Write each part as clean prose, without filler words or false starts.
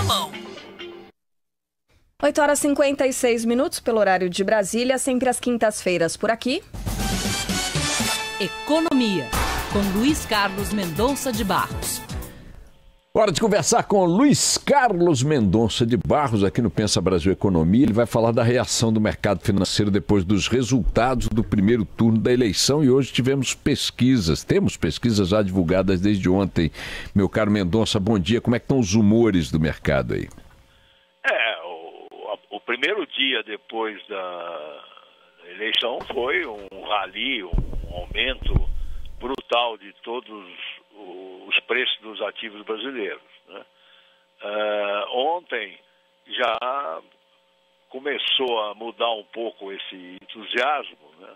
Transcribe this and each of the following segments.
mão. 8h56 pelo horário de Brasília, sempre às quintas-feiras por aqui. Economia, com Luiz Carlos Mendonça de Barros. Hora de conversar com Luiz Carlos Mendonça de Barros, aqui no Pensa Brasil Economia. Ele vai falar da reação do mercado financeiro depois dos resultados do primeiro turno da eleição. E hoje temos pesquisas já divulgadas desde ontem. Meu caro Mendonça, bom dia. Como é que estão os humores do mercado aí? O primeiro dia depois da eleição foi um rally, um aumento brutal de todos os preços dos ativos brasileiros, né? Ontem já começou a mudar um pouco esse entusiasmo, né?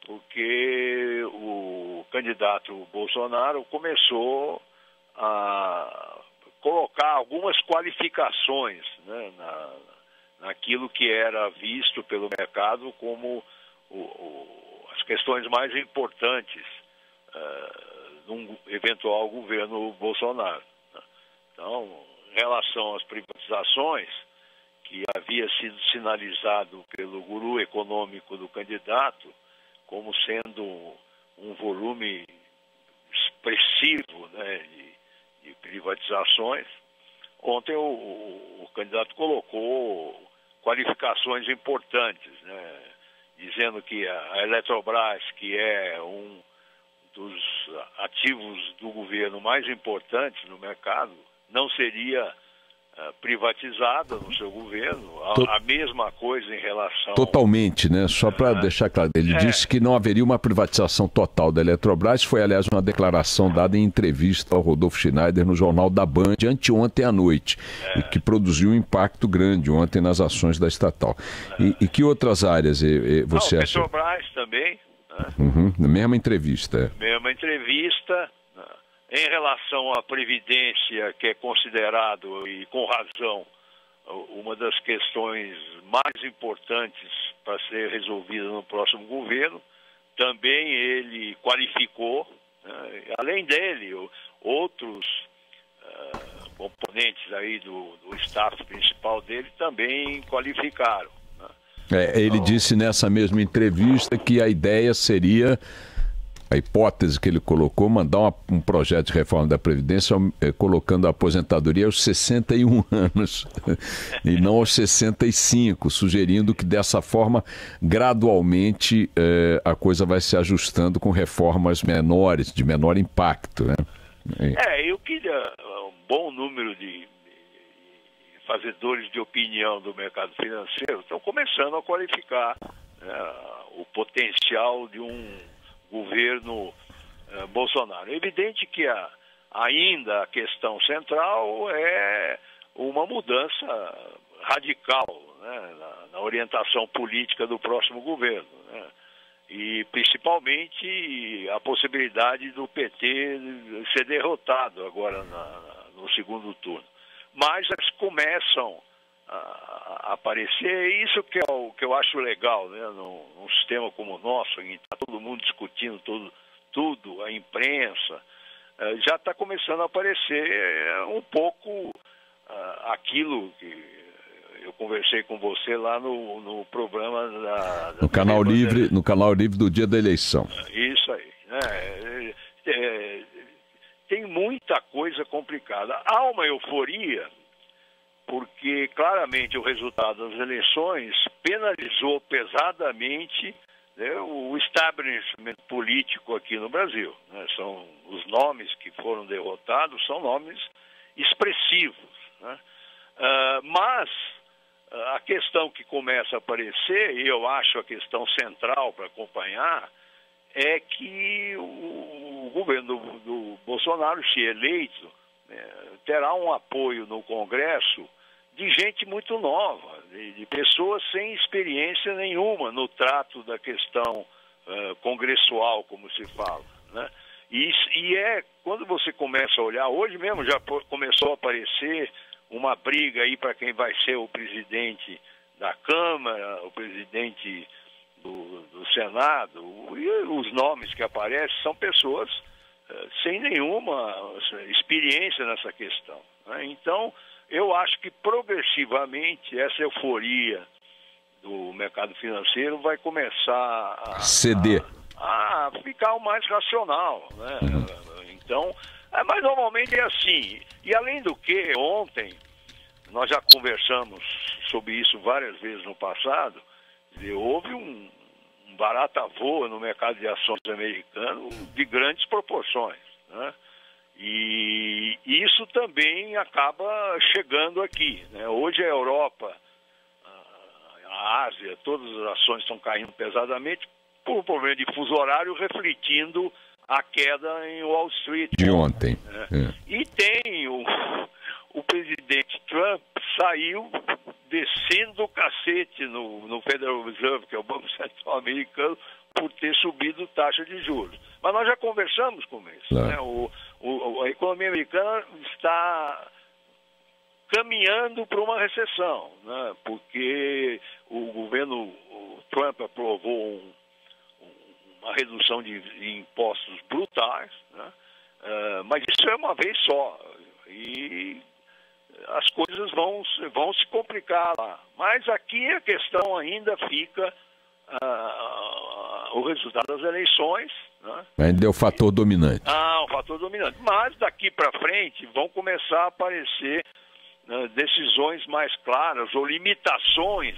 Porque o candidato Bolsonaro começou a colocar algumas qualificações, né, naquilo que era visto pelo mercado como as questões mais importantes num eventual governo Bolsonaro, né? Então, em relação às privatizações, que havia sido sinalizado pelo guru econômico do candidato como sendo um volume expressivo, né, de privatizações, ontem o candidato colocou qualificações importantes, né, dizendo que a Eletrobras, que é um dos ativos do governo mais importantes no mercado, não seria privatizada no seu governo. A mesma coisa em relação... Totalmente, né? Só para deixar claro, ele disse que não haveria uma privatização total da Eletrobras. Foi, aliás, uma declaração dada em entrevista ao Rodolfo Schneider no Jornal da Band, anteontem à noite, e que produziu um impacto grande ontem nas ações da estatal. E que outras áreas você acha? A Petrobras também. Na mesma entrevista. Mesma entrevista. Em relação à Previdência, que é considerado, e com razão, uma das questões mais importantes para ser resolvida no próximo governo, também ele qualificou, né? Além dele, outros componentes aí do staff principal dele também qualificaram. Ele disse nessa mesma entrevista que a ideia seria, a hipótese que ele colocou, mandar um projeto de reforma da Previdência colocando a aposentadoria aos 61 anos e não aos 65, sugerindo que dessa forma, gradualmente, a coisa vai se ajustando com reformas menores, de menor impacto, né? Eu queria um bom número de fazedores de opinião do mercado financeiro estão começando a qualificar, né, o potencial de um governo Bolsonaro. É evidente que ainda a questão central é uma mudança radical, né, na orientação política do próximo governo, né, e principalmente a possibilidade do PT ser derrotado agora no segundo turno. Mas elas começam a aparecer, e isso que eu acho legal, né, num sistema como o nosso, em que está todo mundo discutindo tudo, a imprensa, já está começando a aparecer um pouco aquilo que eu conversei com você lá no programa no canal livre do dia da eleição. Isso aí, né? Tem muita coisa complicada. Há uma euforia, porque claramente o resultado das eleições penalizou pesadamente, né, o establishment político aqui no Brasil, né? São os nomes que foram derrotados, são nomes expressivos, né? Mas a questão que começa a aparecer, e eu acho a questão central para acompanhar, é que o governo do Bolsonaro, se eleito, terá um apoio no Congresso de gente muito nova, de pessoas sem experiência nenhuma no trato da questão congressual, como se fala, né? E quando você começa a olhar, hoje mesmo já começou a aparecer uma briga aí para quem vai ser o presidente da Câmara, o presidente do Senado, e os nomes que aparecem são pessoas sem nenhuma experiência nessa questão, né? Então, eu acho que progressivamente essa euforia do mercado financeiro vai começar a ceder, a ficar o mais racional, né? Então, mas normalmente é assim. E além do que, ontem, nós já conversamos sobre isso várias vezes no passado, houve um barata-voa no mercado de ações americano de grandes proporções, né? E isso também acaba chegando aqui, né? Hoje a Europa, a Ásia, todas as ações estão caindo pesadamente por um problema de fuso horário, refletindo a queda em Wall Street de ontem. Né? E tem o presidente Trump saiu descendo o cacete no Federal Reserve, que é o Banco Central americano, por ter subido taxa de juros. Mas nós já conversamos com isso. Claro. Né? A economia americana está caminhando para uma recessão, né? Porque o governo Trump aprovou uma redução de impostos brutais, né? Mas isso é uma vez só. E as coisas vão se complicar lá. Mas aqui a questão ainda fica o resultado das eleições. Né? Ainda é o fator dominante. O fator dominante. Mas daqui para frente vão começar a aparecer decisões mais claras ou limitações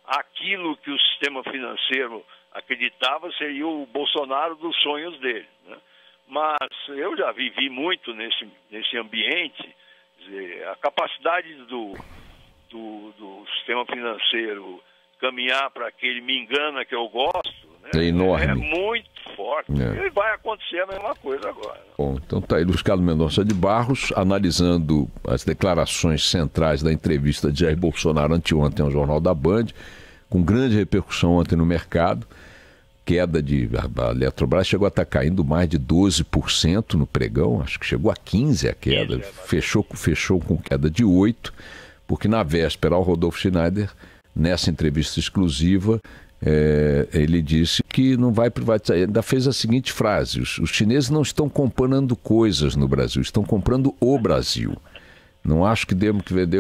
àquilo que o sistema financeiro acreditava seria o Bolsonaro dos sonhos dele. Né? Mas eu já vivi muito nesse ambiente. A capacidade do sistema financeiro caminhar para aquele me engana que eu gosto, né? É enorme. É muito forte. E vai acontecer a mesma coisa agora. Bom, então tá aí Luiz Carlos Mendonça de Barros analisando as declarações centrais da entrevista de Jair Bolsonaro anteontem ao Jornal da Band, com grande repercussão ontem no mercado. Queda a Eletrobras chegou a estar caindo mais de 12% no pregão, acho que chegou a 15% a queda, fechou com queda de 8%, porque na véspera o Rodolfo Schneider, nessa entrevista exclusiva, ele disse que não vai privatizar, ainda fez a seguinte frase: os chineses não estão comprando coisas no Brasil, estão comprando o Brasil. Não acho que demos que vender.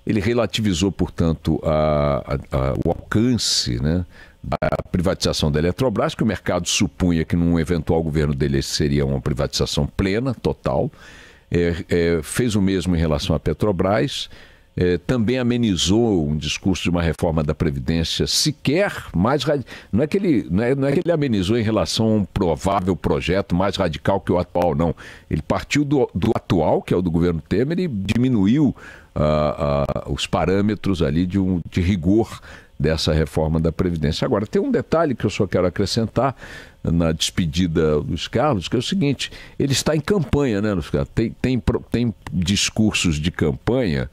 Ele relativizou, portanto, o alcance, né, da privatização da Eletrobras, que o mercado supunha que num eventual governo dele seria uma privatização plena, total. Fez o mesmo em relação à Petrobras. Também amenizou um discurso de uma reforma da Previdência sequer mais não é que ele amenizou em relação a um provável projeto mais radical que o atual, não. Ele partiu do atual, que é o do governo Temer, e diminuiu os parâmetros ali de rigor dessa reforma da Previdência. Agora, tem um detalhe que eu só quero acrescentar na despedida dos Carlos, que é o seguinte: ele está em campanha, né, Luiz Carlos? Tem discursos de campanha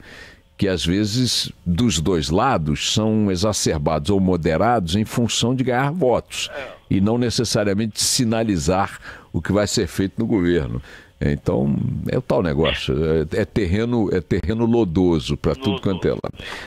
que às vezes dos dois lados são exacerbados ou moderados em função de ganhar votos e não necessariamente sinalizar o que vai ser feito no governo. Então, é o tal negócio, é terreno lodoso para tudo quanto é lado.